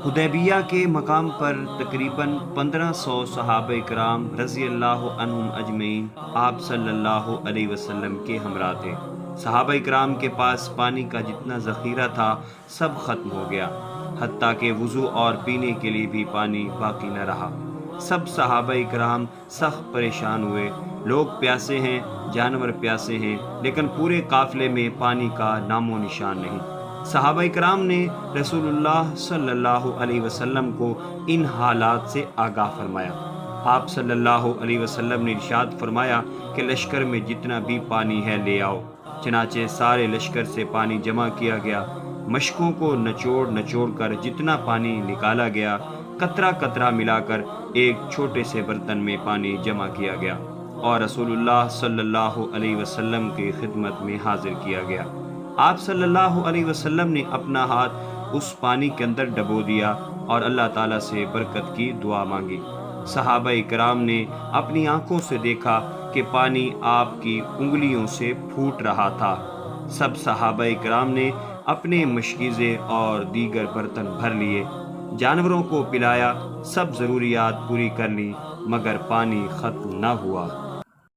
حدیبیہ کے مقام پر تقریباً 1500 صحابہ کرام رضی اللہ عنہم اجمعین آپ صلی اللہ علیہ وسلم کے ہمراہ تھے۔ صحابہ کرام کے پاس پانی کا جتنا ذخیرہ تھا سب ختم ہو گیا، حتیٰ کہ وضو اور پینے کے لیے بھی پانی باقی نہ رہا۔ سب صحابہ کرام سخت پریشان ہوئے، لوگ پیاسے ہیں، جانور پیاسے ہیں، لیکن پورے قافلے میں پانی کا نام و نشان نہیں۔ صحابہ کرام نے رسول اللہ صلی اللہ علیہ وسلم کو ان حالات سے آگاہ فرمایا۔ آپ صلی اللہ علیہ وسلم نے ارشاد فرمایا کہ لشکر میں جتنا بھی پانی ہے لے آؤ۔ چنانچہ سارے لشکر سے پانی جمع کیا گیا، مشکوں کو نچوڑ کر جتنا پانی نکالا گیا، قطرہ قطرہ ملا کر ایک چھوٹے سے برتن میں پانی جمع کیا گیا اور رسول اللہ صلی اللہ علیہ وسلم کی خدمت میں حاضر کیا گیا۔ آپ صلی اللہ علیہ وسلم نے اپنا ہاتھ اس پانی کے اندر ڈبو دیا اور اللہ تعالیٰ سے برکت کی دعا مانگی۔ صحابہ کرام نے اپنی آنکھوں سے دیکھا کہ پانی آپ کی انگلیوں سے پھوٹ رہا تھا۔ سب صحابہ کرام نے اپنے مشکیزے اور دیگر برتن بھر لیے، جانوروں کو پلایا، سب ضروریات پوری کر لیں، مگر پانی ختم نہ ہوا۔